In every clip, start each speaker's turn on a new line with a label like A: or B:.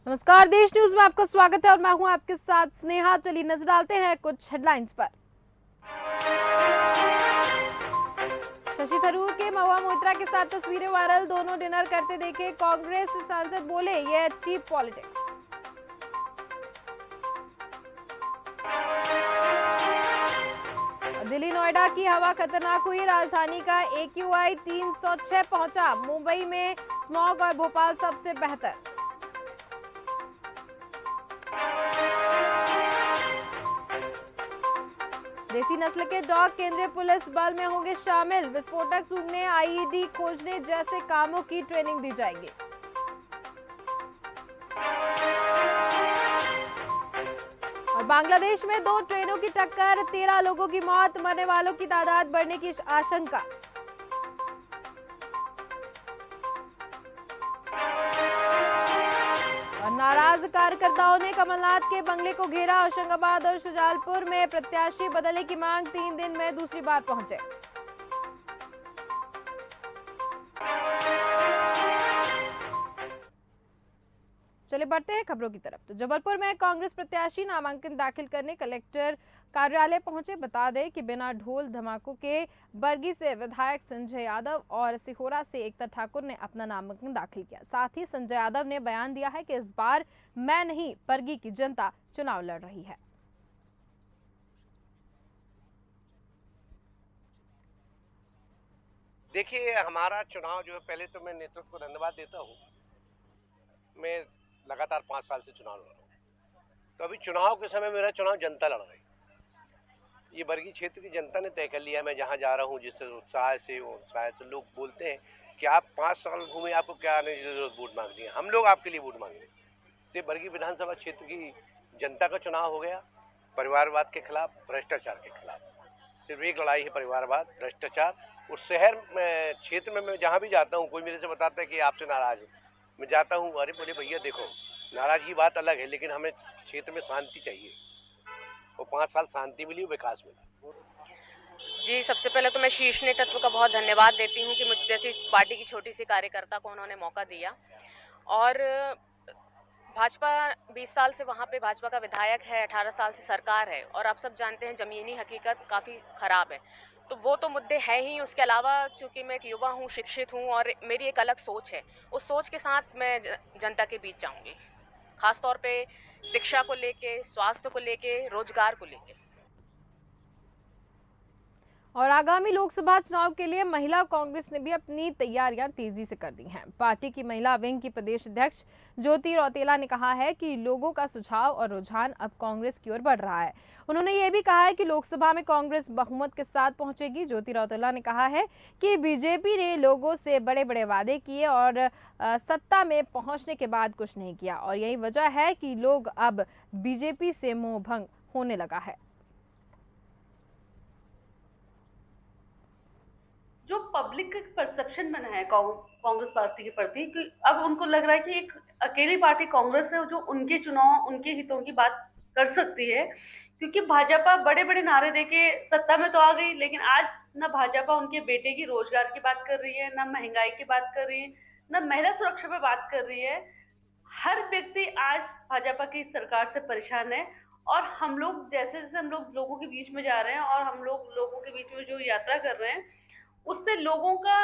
A: नमस्कार, देश न्यूज में आपका स्वागत है और मैं हूं आपके साथ स्नेहा। चलिए नजर डालते हैं कुछ हेडलाइंस पर। शशि थरूर के महुआ मोइत्रा के साथ तस्वीरें वायरल, दोनों डिनर करते देखे। कांग्रेस सांसद बोले ये चीप पॉलिटिक्स। दिल्ली नोएडा की हवा खतरनाक हुई, राजधानी का AQI 306 पहुंचा। मुंबई में स्मॉग और भोपाल सबसे बेहतर। देसी नस्ल के डॉग केंद्रीय पुलिस बल में होंगे शामिल। विस्फोटक सूंघने, IED खोजने जैसे कामों की ट्रेनिंग दी जाएगी। और बांग्लादेश में 2 ट्रेनों की टक्कर, 13 लोगों की मौत, मरने वालों की तादाद बढ़ने की आशंका। और नाराज कार्यकर्ताओं ने कमलनाथ के बंगले को घेरा। होशंगाबाद और शुजालपुर में प्रत्याशी बदलने की मांग, 3 दिन में दूसरी बार पहुंचे। चलिए बढ़ते हैं खबरों की तरफ। तो जबलपुर में कांग्रेस प्रत्याशी नामांकन दाखिल करने कलेक्टर कार्यालय पहुंचे। बता दें कि बिना ढोल धमाकों के बरगी से विधायक संजय यादव और सिहोरा से एकता ठाकुर ने अपना नामांकन दाखिल किया। साथ ही संजय यादव ने बयान दिया है कि इस बार मैं नहीं, बरगी की जनता चुनाव लड़ रही है।
B: देखिए, हमारा चुनाव जो है, पहले तो मैं नेतृत्व को धन्यवाद देता हूँ। मैं लगातार 5 साल से चुनाव लड़ रहा हूँ, तो अभी चुनाव के समय मेरा चुनाव जनता लड़ रही है। ये बरगी क्षेत्र की जनता ने तय कर लिया। मैं जहाँ जा रहा हूँ जिस उत्साह से, वो उत्साह से लोग बोलते हैं कि आप 5 साल घूमे, आपको क्या आने की जरूरत वोट मांगनी है। हम लोग आपके लिए वोट मांगे। तो बरगी विधानसभा क्षेत्र की जनता का चुनाव हो गया, परिवारवाद के खिलाफ, भ्रष्टाचार के खिलाफ। सिर्फ एक लड़ाई है, परिवारवाद, भ्रष्टाचार। उस शहर में, क्षेत्र में मैं जहाँ भी जाता हूँ, कोई मेरे से बताता है कि आपसे नाराज है, मैं जाता हूँ, अरे बोले भैया देखो, नाराजगी की बात अलग है, लेकिन हमें क्षेत्र में शांति चाहिए। और 5 साल शांति मिली, विकास मिला।
C: जी, सबसे पहले तो मैं शीर्ष नेतृत्व का बहुत धन्यवाद देती हूँ कि मुझ जैसी पार्टी की छोटी सी कार्यकर्ता को उन्होंने मौका दिया। और भाजपा 20 साल से वहाँ पे भाजपा का विधायक है, 18 साल से सरकार है, और आप सब जानते हैं ज़मीनी हकीकत काफ़ी ख़राब है। तो वो तो मुद्दे हैं ही, उसके अलावा चूँकि मैं एक युवा हूँ, शिक्षित हूँ और मेरी एक अलग सोच है, उस सोच के साथ मैं जनता के बीच जाऊँगी। ख़ास तौर पे शिक्षा को लेके, स्वास्थ्य को लेके, रोज़गार को लेके।
A: और आगामी लोकसभा चुनाव के लिए महिला कांग्रेस ने भी अपनी तैयारियां तेजी से कर दी हैं। पार्टी की महिला विंग की प्रदेश अध्यक्ष ज्योति रौतेला ने कहा है कि लोगों का सुझाव और रुझान अब कांग्रेस की ओर बढ़ रहा है। उन्होंने ये भी कहा है कि लोकसभा में कांग्रेस बहुमत के साथ पहुंचेगी। ज्योति रौतेला ने कहा है कि बीजेपी ने लोगों से बड़े बड़े वादे किए और सत्ता में पहुंचने के बाद कुछ नहीं किया, और यही वजह है कि लोग अब बीजेपी से मोह भंग होने लगा है।
D: जो पब्लिक का परसेप्शन बना है कांग्रेस पार्टी के प्रति, कि अब उनको लग रहा है कि एक अकेली पार्टी कांग्रेस है जो उनके चुनाव, उनके हितों की बात कर सकती है। क्योंकि भाजपा बड़े बड़े नारे देके सत्ता में तो आ गई, लेकिन आज ना भाजपा उनके बेटे की रोजगार की बात कर रही है, ना महंगाई की बात कर रही है, ना महिला सुरक्षा पे बात कर रही है। हर व्यक्ति आज भाजपा की सरकार से परेशान है। और हम लोग जैसे जैसे हम लोग लोगों के बीच में जा रहे हैं और हम लोग लोगों के बीच में जो यात्रा कर रहे हैं, उससे लोगों का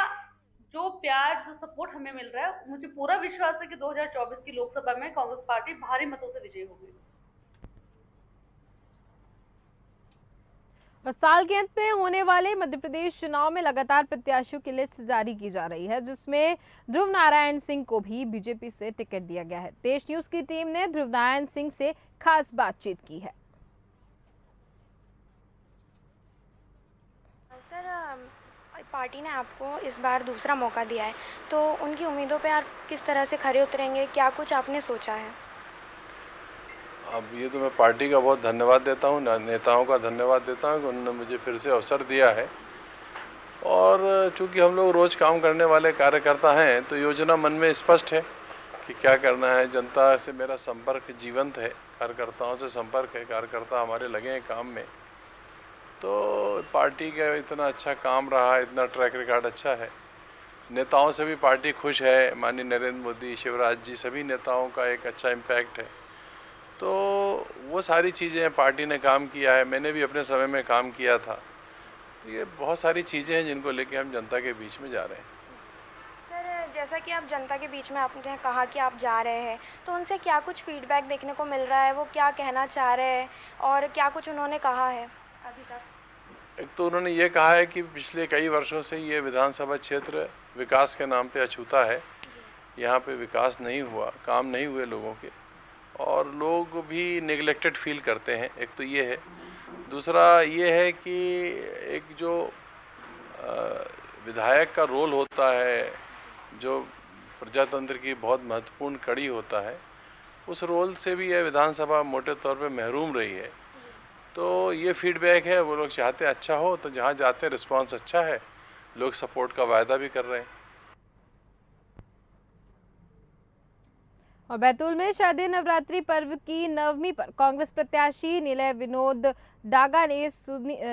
D: जो प्यार, जो सपोर्ट हमें मिल रहा है, मुझे पूरा विश्वास है कि 2024 की लोकसभा में कांग्रेस पार्टी भारी मतों से विजयी होगी।
A: और साल के अंत में होने वाले मध्य प्रदेश चुनाव में लगातार प्रत्याशियों की लिस्ट जारी की जा रही है, जिसमें ध्रुव नारायण सिंह को भी बीजेपी से टिकट दिया गया है। देश न्यूज की टीम ने ध्रुव नारायण सिंह से खास बातचीत की है।
E: सर, पार्टी ने आपको इस बार दूसरा मौका दिया है, तो उनकी उम्मीदों पे आप किस तरह से खरे उतरेंगे? क्या कुछ आपने सोचा है?
F: अब ये तो मैं पार्टी का बहुत धन्यवाद देता हूँ, नेताओं का धन्यवाद देता हूँ कि उन्होंने मुझे फिर से अवसर दिया है। और चूँकि हम लोग रोज़ काम करने वाले कार्यकर्ता हैं, तो योजना मन में स्पष्ट है कि क्या करना है। जनता से मेरा संपर्क जीवंत है, कार्यकर्ताओं से संपर्क है, कार्यकर्ता हमारे लगे हैं काम में। तो पार्टी का इतना अच्छा काम रहा, इतना ट्रैक रिकॉर्ड अच्छा है, नेताओं से भी पार्टी खुश है। माननीय नरेंद्र मोदी, शिवराज जी, सभी नेताओं का एक अच्छा इम्पैक्ट है। तो वो सारी चीज़ें पार्टी ने काम किया है, मैंने भी अपने समय में काम किया था। तो ये बहुत सारी चीज़ें हैं जिनको लेके हम जनता के बीच में जा रहे हैं।
E: सर, जैसा कि आप जनता के बीच में आपने कहा कि आप जा रहे हैं, तो उनसे क्या कुछ फीडबैक देखने को मिल रहा है? वो क्या कहना चाह रहे हैं और क्या कुछ उन्होंने कहा है अभी तक?
F: एक तो उन्होंने ये कहा है कि पिछले कई वर्षों से ये विधानसभा क्षेत्र विकास के नाम पे अछूता है। यहाँ पे विकास नहीं हुआ, काम नहीं हुए लोगों के, और लोग भी नेग्लेक्टेड फील करते हैं। एक तो ये है। दूसरा ये है कि एक जो विधायक का रोल होता है, जो प्रजातंत्र की बहुत महत्वपूर्ण कड़ी होता है, उस रोल से भी यह विधानसभा मोटे तौर पे महरूम रही है। तो ये फीडबैक है, वो लोग चाहते हैं अच्छा हो, तो जहाँ जाते हैं रिस्पांस अच्छा है, लोग सपोर्ट का वायदा भी कर रहे हैं।
A: और बैतूल में शारदीय नवरात्रि पर्व की नवमी पर कांग्रेस प्रत्याशी नीलय विनोद डागा ने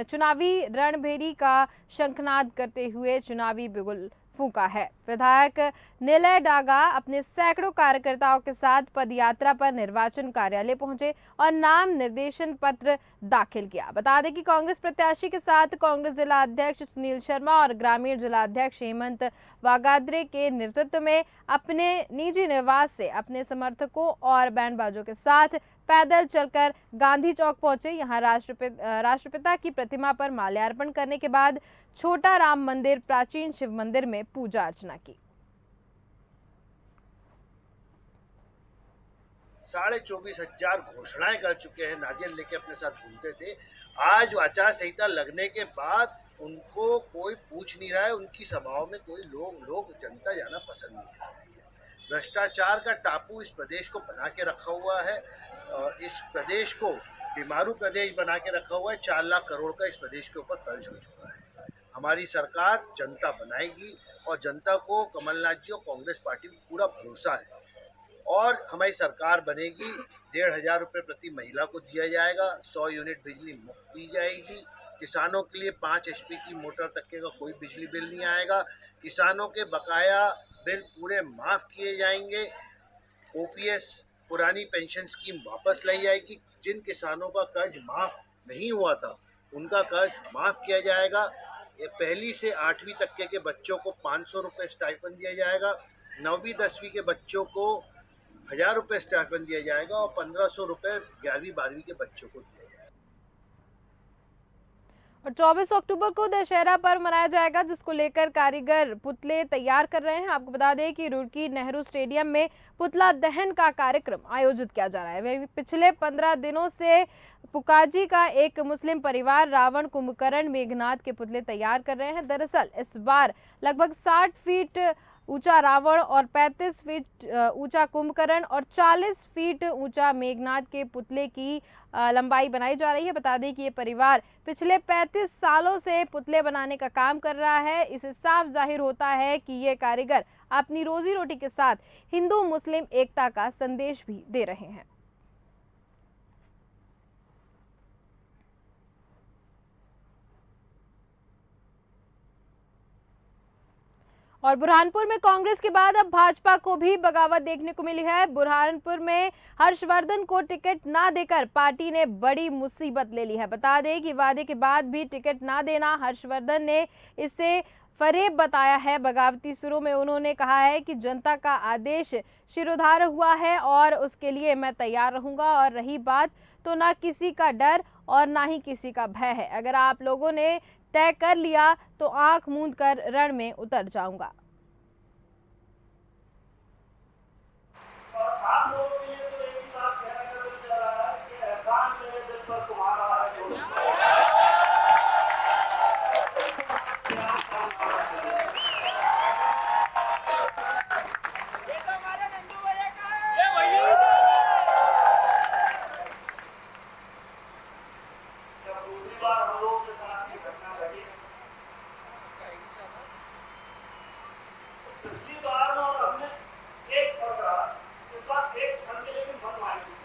A: चुनावी रणभेरी का शंखनाद करते हुए चुनावी बिगुल फूंका है। विधायक नीलय डागा अपने सैकड़ों कार्यकर्ताओं के साथ पदयात्रा पर निर्वाचन कार्यालय पहुंचे और नाम निर्देशन पत्र दाखिल किया। बता दें कि कांग्रेस प्रत्याशी के साथ कांग्रेस जिला अध्यक्ष सुनील शर्मा और ग्रामीण जिला अध्यक्ष हेमंत वागाद्रे के नेतृत्व में अपने निजी निवास से अपने समर्थकों और बैंड बाजों के साथ पैदल चलकर गांधी चौक पहुंचे। यहां राष्ट्रपिता की प्रतिमा पर माल्यार्पण करने के बाद छोटा राम मंदिर, प्राचीन शिव मंदिर में पूजा अर्चना की।
G: 24,500 घोषणाएं कर चुके हैं, नारियल लेके अपने साथ घूमते थे। आज आचार संहिता लगने के बाद उनको कोई पूछ नहीं रहा है, उनकी सभाओं में कोई लोग जनता जाना पसंद नहीं कर रही है। भ्रष्टाचार का टापू इस प्रदेश को बना के रखा हुआ है, इस प्रदेश को बीमारू प्रदेश बना के रखा हुआ है। 4 लाख करोड़ का इस प्रदेश के ऊपर कर्ज हो चुका है। हमारी सरकार जनता बनाएगी और जनता को कमलनाथ जी और कांग्रेस पार्टी को पूरा भरोसा है, और हमारी सरकार बनेगी। 1,500 रुपये प्रति महिला को दिया जाएगा, 100 यूनिट बिजली मुफ्त दी जाएगी। किसानों के लिए 5 HP की मोटर तक का कोई बिजली बिल नहीं आएगा। किसानों के बकाया बिल पूरे माफ़ किए जाएंगे। OPS पुरानी पेंशन स्कीम वापस लाई जाएगी। जिन किसानों का कर्ज माफ़ नहीं हुआ था, उनका कर्ज माफ़ किया जाएगा। ये 1ली से 8वीं तक के बच्चों को 500 रुपये स्टाइपेंड दिया जाएगा। 9वीं 10वीं के बच्चों को 1,000 रुपये स्टाइपेंड दिया जाएगा और 1,500 रुपये 11वीं 12वीं के बच्चों को दिया जाएगा।
A: और 24 अक्टूबर को दशहरा पर्व मनाया जाएगा, जिसको लेकर कारीगर पुतले तैयार कर रहे हैं। आपको बता दें कि रुड़की नेहरू स्टेडियम में पुतला दहन का कार्यक्रम आयोजित किया जा रहा है। वहीं पिछले 15 दिनों से पुकाजी का एक मुस्लिम परिवार रावण, कुंभकर्ण, मेघनाथ के पुतले तैयार कर रहे हैं। दरअसल इस बार लगभग 60 फीट ऊंचा रावण और 35 फीट ऊंचा कुंभकर्ण और 40 फीट ऊंचा मेघनाथ के पुतले की लंबाई बनाई जा रही है। बता दें कि ये परिवार पिछले 35 सालों से पुतले बनाने का काम कर रहा है। इससे साफ जाहिर होता है कि ये कारीगर अपनी रोजी रोटी के साथ हिंदू मुस्लिम एकता का संदेश भी दे रहे हैं। और बुरहानपुर में कांग्रेस के बाद अब भाजपा को भी बगावत देखने को मिली है। बुरहानपुर में हर्षवर्धन को टिकट ना देकर पार्टी ने बड़ी मुसीबत ले ली है। बता दें कि वादे के बाद भी टिकट ना देना हर्षवर्धन ने इसे फरेब बताया है। बगावती सुरों में उन्होंने कहा है कि जनता का आदेश शिरोधार्य हुआ है और उसके लिए मैं तैयार रहूंगा, और रही बात तो ना किसी का डर और ना ही किसी का भय है। अगर आप लोगों ने तय कर लिया तो आंख मूंद कर रण में उतर जाऊंगा।
H: आप लोगों के लिए तो एक ही बात कहने का दिल कर रहा है कि एहसान मेरे दिल पर तुम्हारा है जो जब दूसरी बार हम लोगों के साथ ये घटना घटी, पिछली बार और हमने एक फर्क रहा, इस बार एक क्षण के लिए भी मत मानिए।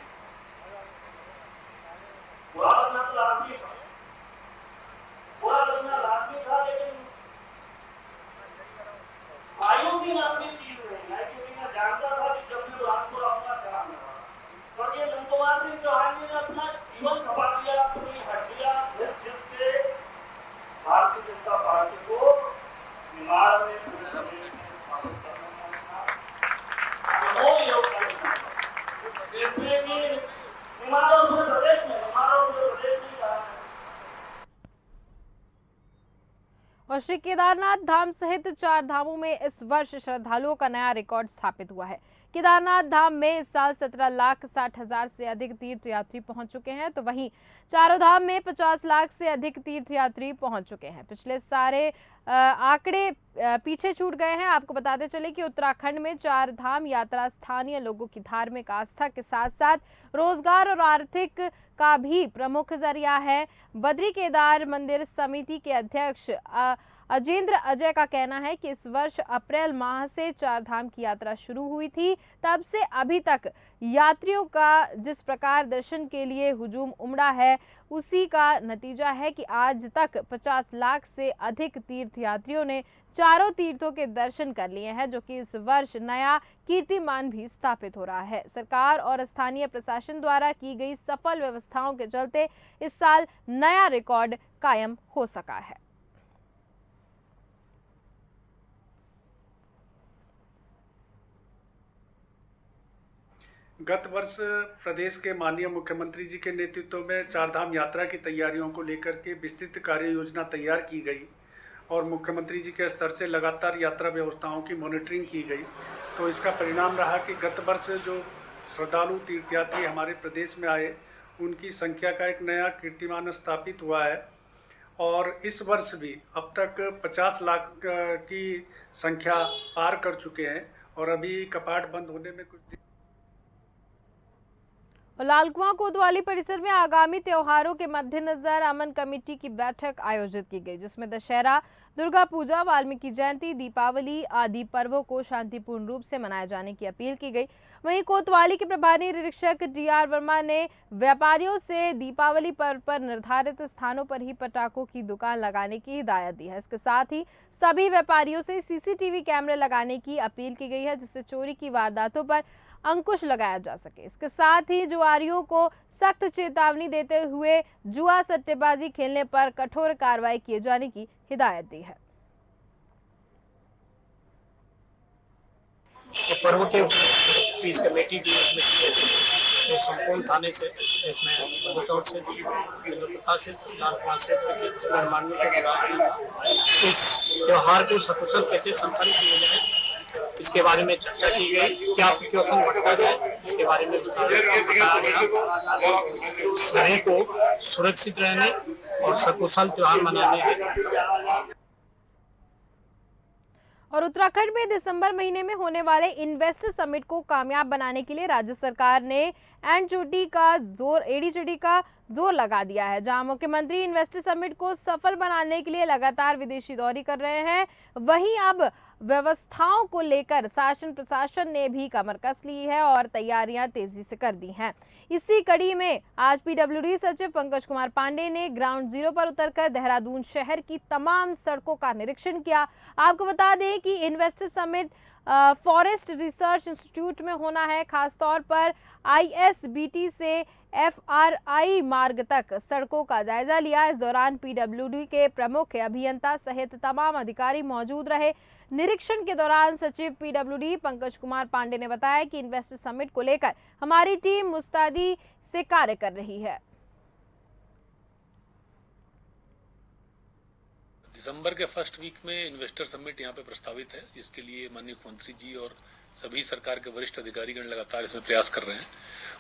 A: श्री केदारनाथ धाम सहित 4 धामों में इस वर्ष श्रद्धालुओं का नया रिकॉर्ड स्थापित हुआ है। केदारनाथ धाम में इस साल 17,60,000 से अधिक तीर्थयात्री पहुंच चुके हैं, तो वहीं चारों धाम में 50 लाख से अधिक तीर्थयात्री पहुंच चुके हैं। पिछले सारे आंकड़े पीछे छूट गए हैं। आपको बताते चले कि उत्तराखंड में 4 धाम यात्रा स्थानीय लोगों की धार्मिक आस्था के साथ साथ रोजगार और आर्थिक का भी प्रमुख जरिया है। बद्री केदार मंदिर समिति के अध्यक्ष अजेंद्र अजय का कहना है कि इस वर्ष अप्रैल माह से 4 धाम की यात्रा शुरू हुई थी, तब से अभी तक यात्रियों का जिस प्रकार दर्शन के लिए हुजूम उमड़ा है, उसी का नतीजा है कि आज तक 50 लाख से अधिक तीर्थयात्रियों ने चारों तीर्थों के दर्शन कर लिए हैं, जो कि इस वर्ष नया कीर्तिमान भी स्थापित हो रहा है। सरकार और स्थानीय प्रशासन द्वारा की गई सफल व्यवस्थाओं के चलते इस साल नया रिकॉर्ड कायम हो सका है।
I: गत वर्ष प्रदेश के माननीय मुख्यमंत्री जी के नेतृत्व में 4 धाम यात्रा की तैयारियों को लेकर के विस्तृत कार्य योजना तैयार की गई और मुख्यमंत्री जी के स्तर से लगातार यात्रा व्यवस्थाओं की मॉनिटरिंग की गई। तो इसका परिणाम रहा कि गत वर्ष जो श्रद्धालु तीर्थयात्री हमारे प्रदेश में आए, उनकी संख्या का एक नया कीर्तिमान स्थापित हुआ है और इस वर्ष भी अब तक 50 लाख की संख्या पार कर चुके हैं और अभी कपाट बंद होने में कुछ दिन।
A: लालकुआं कोतवाली परिसर में आगामी त्योहारों के मद्देनजर अमन कमेटी की बैठक आयोजित की गई, जिसमें दशहरा, दुर्गा पूजा, वाल्मीकि जयंती, दीपावली आदि पर्वों को शांतिपूर्ण रूप से मनाए जाने की अपील की गई। वहीं कोतवाली के प्रभारी निरीक्षक DR वर्मा ने व्यापारियों से दीपावली पर्व पर निर्धारित स्थानों पर ही पटाखों की दुकान लगाने की हिदायत दी है। इसके साथ ही सभी व्यापारियों से CCTV कैमरे लगाने की अपील की गई है, जिससे चोरी की वारदातों पर अंकुश लगाया जा सके। इसके साथ ही जुआरियों को सख्त चेतावनी देते हुए जुआ सट्टेबाजी खेलने पर कठोर कार्रवाई किए जाने की हिदायत दी है।
J: पर्व के पीस कमेटी की जो संपूर्ण थाने से, जिसमें बतौर से पता से लालकुआं से माननीय के दौरान इस त्योहार को सकुशल कैसे संपन्न किया जाए, इसके बारे में चर्चा की गई। क्या प्रिकॉशन बरता जाए, इसके बारे में बताया गया। सभी को सुरक्षित रहने और सकुशल त्योहार मनाने हैं।
A: और उत्तराखंड में दिसंबर महीने में होने वाले इन्वेस्टर समिट को कामयाब बनाने के लिए राज्य सरकार ने एडी चोटी का जोर लगा दिया है, जहां मुख्यमंत्री इन्वेस्टर समिट को सफल बनाने के लिए लगातार विदेशी दौरे कर रहे हैं। वहीं अब व्यवस्थाओं को लेकर शासन प्रशासन ने भी कमर कस ली है और तैयारियां तेजी से कर दी हैं। इसी कड़ी में आज PWD सचिव पंकज कुमार पांडे ने ग्राउंड जीरो पर उतरकर देहरादून शहर की तमाम सड़कों का निरीक्षण किया। आपको बता दें कि investor summit forest research institute में होना है। खासतौर पर ISBT से FRI मार्ग तक सड़कों का जायजा लिया। इस दौरान PWD के प्रमुख अभियंता सहित तमाम अधिकारी मौजूद रहे। निरीक्षण के दौरान सचिव PWD पंकज कुमार पांडे ने बताया कि इन्वेस्टर समिट को लेकर हमारी टीम मुस्तैदी से कार्य कर रही है।
K: दिसंबर के फर्स्ट वीक में इन्वेस्टर समिट यहाँ पे प्रस्तावित है, जिसके लिए माननीय मुख्यमंत्री जी और सभी सरकार के वरिष्ठ अधिकारीगण लगातार इसमें प्रयास कर रहे हैं।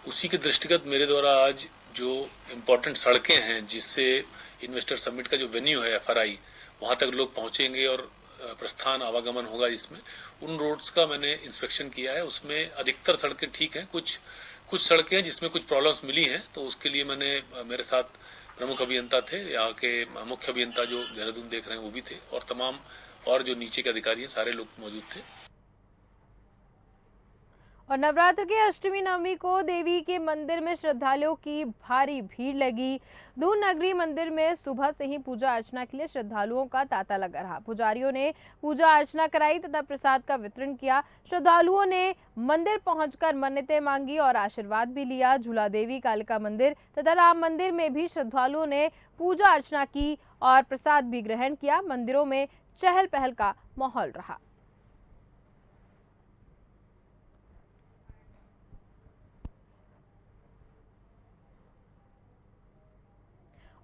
K: उसी के दृष्टिगत मेरे द्वारा आज जो इम्पोर्टेंट सड़कें हैं, जिससे इन्वेस्टर समिट का जो वेन्यू है FRI, वहाँ तक लोग पहुँचेंगे और प्रस्थान आवागमन होगा, जिसमें उन रोड्स का मैंने इंस्पेक्शन किया है। उसमें अधिकतर सड़कें ठीक हैं, कुछ सड़कें हैं जिसमें कुछ प्रॉब्लम्स मिली हैं, तो उसके लिए मेरे साथ प्रमुख अभियंता थे, यहाँ के मुख्य अभियंता जो देहरादून देख रहे हैं वो भी थे, और तमाम और जो नीचे के अधिकारी हैं सारे लोग मौजूद थे।
A: और नवरात्र के अष्टमी नवमी को देवी के मंदिर में श्रद्धालुओं की भारी भीड़ लगी। दून नगरी मंदिर में सुबह से ही पूजा अर्चना के लिए श्रद्धालुओं का तांता लगा रहा। पुजारियों ने पूजा अर्चना कराई तथा प्रसाद का वितरण किया। श्रद्धालुओं ने मंदिर पहुंचकर मन्नतें मांगी और आशीर्वाद भी लिया। झूला देवी कालिका मंदिर तथा राम मंदिर में भी श्रद्धालुओं ने पूजा अर्चना की और प्रसाद भी ग्रहण किया। मंदिरों में चहल पहल का माहौल रहा।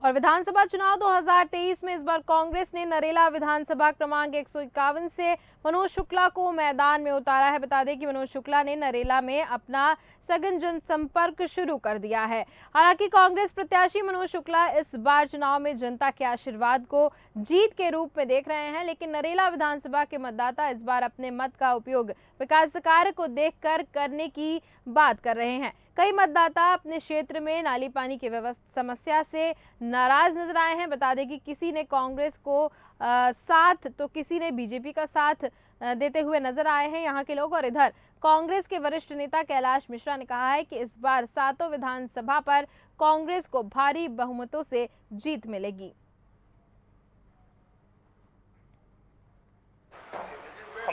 A: और विधानसभा चुनाव 2023 में इस बार कांग्रेस ने नरेला विधानसभा क्रमांक 151 से मनोज शुक्ला को मैदान में उतारा है। बता दें कि मनोज शुक्ला ने नरेला में अपना सघन जनसंपर्क शुरू कर दिया है। हालांकि कांग्रेस प्रत्याशी मनोज शुक्ला इस बार चुनाव में जनता के आशीर्वाद को जीत के रूप में देख रहे हैं, लेकिन नरेला विधानसभा के मतदाता इस बार अपने मत का उपयोग विकास कार्य को देखकर करने की बात कर रहे हैं। कई मतदाता अपने क्षेत्र में नाली पानी की समस्या से नाराज नजर आए हैं। बता दें कि किसी ने कांग्रेस को साथ तो किसी ने बीजेपी का साथ देते हुए नजर आए हैं यहाँ के लोग। और इधर कांग्रेस के वरिष्ठ नेता कैलाश मिश्रा ने कहा है कि इस बार 7 विधानसभा पर कांग्रेस को भारी बहुमतों से जीत मिलेगी।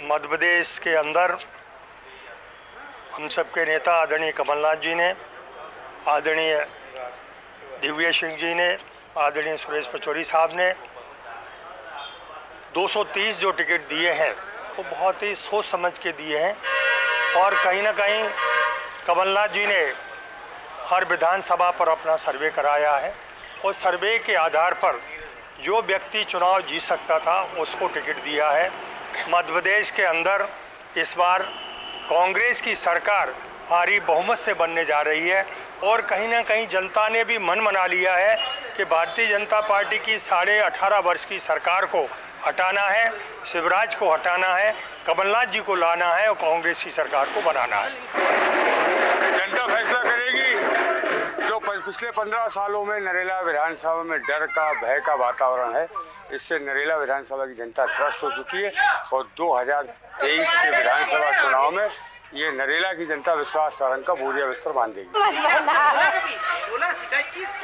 L: मध्य प्रदेश के अंदर हम सबके नेता आदरणीय कमलनाथ जी ने, आदरणीय दिव्य सिंह जी ने, आदरणीय सुरेश पचौरी साहब ने 230 जो टिकट दिए हैं वो बहुत ही सोच समझ के दिए हैं। और कहीं ना कहीं कमलनाथ जी ने हर विधानसभा पर अपना सर्वे कराया है और सर्वे के आधार पर जो व्यक्ति चुनाव जीत सकता था उसको टिकट दिया है। मध्य प्रदेश के अंदर इस बार कांग्रेस की सरकार भारी बहुमत से बनने जा रही है और कहीं ना कहीं जनता ने भी मन बना लिया है कि भारतीय जनता पार्टी की 18.5 वर्ष की सरकार को हटाना है, शिवराज को हटाना है, कमलनाथ जी को लाना है और कांग्रेस की सरकार को बनाना है।
M: जनता फैसला करेगी। जो पिछले 15 सालों में नरेला विधानसभा में डर का, भय का वातावरण है, इससे नरेला विधानसभा की जनता त्रस्त हो चुकी है और 2023 के विधानसभा चुनाव में ये नरेला की जनता विश्वास सारंग का पूरी अवस्था मान देगी।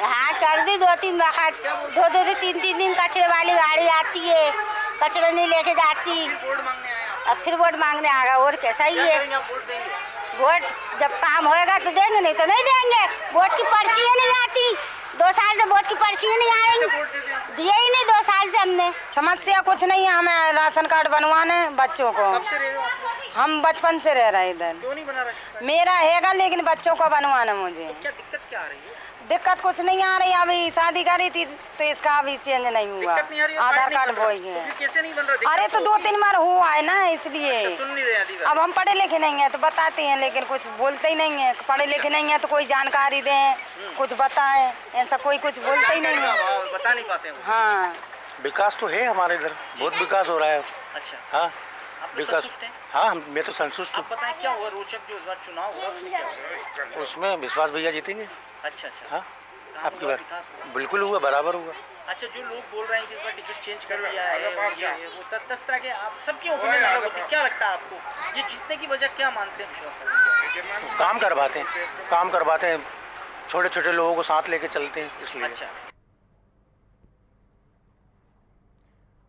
N: हाँ कर दी 2-3 बार, 2-3 दिन कचरे वाली गाड़ी आती है, कचरा नहीं लेके जाती, अब फिर वोट मांगने आ गया। और कैसा ही है, वोट जब काम होएगा तो देंगे, नहीं तो नहीं देंगे। वोट की पर्ची नहीं आती, 2 साल से वोट की पर्ची नहीं आ रही, दिए ही नहीं 2 साल से हमने। समस्या कुछ नहीं है, हमें राशन कार्ड बनवाने बच्चों को। हम बचपन से रह रहे इधर। क्यों नहीं बना रहे? मेरा हैगा लेकिन बच्चों को बनवाना मुझे।
O: क्या दिक्कत क्या आ रही है?
N: दिक्कत कुछ नहीं आ रही, अभी शादी करी थी तो इसका अभी चेंज नहीं हुआ। आधार कार्ड वही है।
O: कैसे नहीं बन रहा?
N: अरे तो 2-3 बार हुआ है ना, इसलिए।
O: सुन नहीं रहे।
N: अब हम पढ़े लिखे नहीं है तो बताते हैं, लेकिन कुछ बोलते ही नहीं है। पढ़े लिखे नहीं है तो कोई जानकारी दें, कुछ बताएं, ऐसा कोई कुछ बोलते ही नहीं है,
O: बता नहीं पाते।
N: हाँ
P: विकास तो है हमारे इधर, बहुत विकास हो रहा है।
O: अच्छा
P: हाँ विकास, हाँ मैं तो संतुष्ट हूँ।
O: आप बताएं क्या हुआ रोचक जो इस बार चुनाव हुआ
P: उसमें विश्वास भैया जीतेंगे।
O: अच्छा।
P: हाँ आपकी बात बिल्कुल हुआ, बराबर हुआ।
O: अच्छा, जो लोग बोल रहे हैं कि इस बार टिकट चेंज कर दिया है, वो 10 तरह के, आप सबकी ओपिनियन अलग होती है। क्या लगता है आपको, ये जीतने की वजह क्या मानते हैं? विश्वास
P: काम करवाते हैं, छोटे छोटे लोगों को साथ लेके चलते हैं, इसलिए।
O: अच्छा।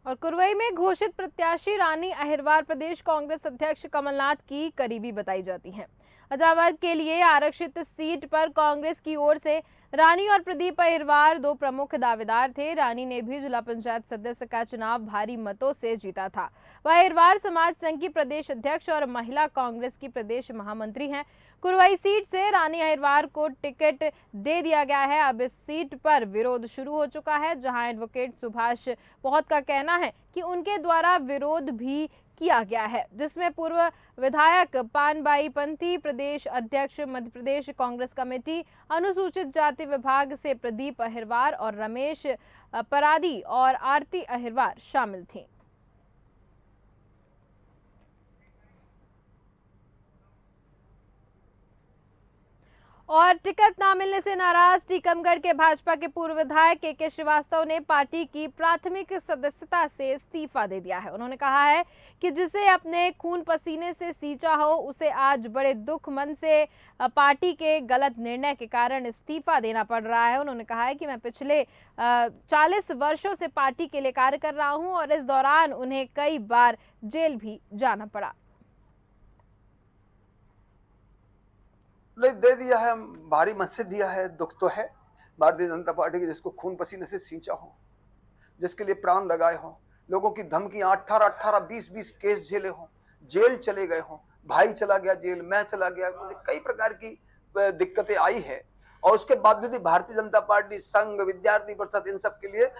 A: और कुरवई में घोषित प्रत्याशी रानी अहिरवार प्रदेश कांग्रेस अध्यक्ष कमलनाथ की करीबी बताई जाती हैं। अजावर के लिए आरक्षित सीट पर कांग्रेस की ओर से रानी और प्रदीप अहिरवार 2 प्रमुख दावेदार थे। रानी ने भी जिला पंचायत सदस्य का चुनाव भारी मतों से जीता था। वह अहिरवार समाज संघ की प्रदेश अध्यक्ष और महिला कांग्रेस की प्रदेश महामंत्री हैं। कुरवई सीट से रानी अहिरवार को टिकट दे दिया गया है। अब इस सीट पर विरोध शुरू हो चुका है, जहां एडवोकेट सुभाष बहुत का कहना है कि उनके द्वारा विरोध भी किया गया है, जिसमें पूर्व विधायक पानबाई पंथी, प्रदेश अध्यक्ष मध्य प्रदेश कांग्रेस कमेटी, अनुसूचित जाति विभाग से प्रदीप अहिरवार और रमेश परादी और आरती अहिरवार शामिल थी। और टिकट न मिलने से नाराज टीकमगढ़ के भाजपा के पूर्व विधायक के श्रीवास्तव ने पार्टी की प्राथमिक सदस्यता से इस्तीफा दे दिया है। उन्होंने कहा है कि जिसे अपने खून पसीने से सींचा हो, उसे आज बड़े दुख मन से पार्टी के गलत निर्णय के कारण इस्तीफा देना पड़ रहा है। उन्होंने कहा है कि मैं पिछले 40 वर्षों से पार्टी के लिए कार्य कर रहा हूं और इस दौरान उन्हें कई बार जेल भी जाना पड़ा।
Q: दे दिया है, भारी मन से दिया है, दुख तो है। भारतीय जनता पार्टी के जिसको खून पसीने से सींचा हो, जिसके लिए प्राण लगाए हो, लोगों की धमकियां 18-18, 20-20 केस झेले हो, जेल चले गए हो, भाई चला गया जेल, मैं चला गया, मुझे कई प्रकार की दिक्कतें आई है। और उसके बावजूद भी भारतीय जनता पार्टी, संघ, विद्यार्थी परिषद इन सब के लिए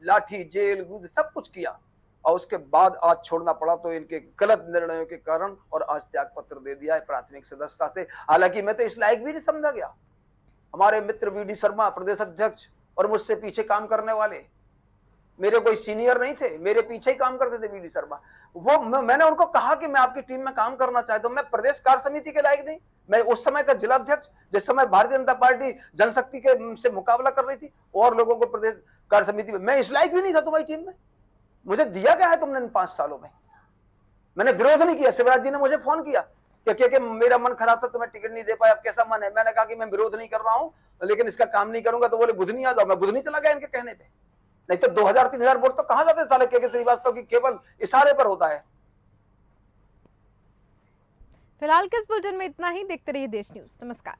Q: लाठी, जेल, सब कुछ किया और उसके बाद आज छोड़ना पड़ा तो इनके गलत निर्णयों के कारण, और आज त्याग पत्र दे दिया है प्राथमिक सदस्यता से। हालांकि मैं तो इस लायक भी नहीं समझा गया। हमारे मित्र वी.डी. शर्मा प्रदेश अध्यक्ष और मुझसे पीछे काम करने वाले, मेरे कोई सीनियर नहीं थे, मेरे पीछे ही काम करते थे वी.डी. शर्मा। वो मैंने उनको कहा कि मैं आपकी टीम में काम करना चाहता हूं, मैं प्रदेश कार्य समिति के लायक नहीं, मैं उस समय का जिला अध्यक्ष, जिस समय भारतीय जनता पार्टी जनशक्ति के से मुकाबला कर रही थी और लोगों को प्रदेश कार्य समिति में, मैं इस लायक भी नहीं था तुम्हारी टीम में। मुझे दिया क्या है तुमने इन 5 सालों में? मैंने विरोध नहीं किया। शिवराज जी ने मुझे फोन किया कि मेरा मन खराब था, तुम्हें टिकट नहीं दे पाया, अब कैसा मन है? मैंने कहा कि मैं विरोध नहीं कर रहा हूं, लेकिन इसका काम नहीं करूंगा। तो बोले बुधनी आ जाओ। मैं बुधनी चला गया इनके कहने पे। नहीं तो 2000-3000 वोट तो कहां जाते साले के श्रीवास्तव की केवल इशारे पर होता है।
A: फिलहाल के इस बुलेटिन में इतना ही। देखते रहिए देश न्यूज। नमस्कार।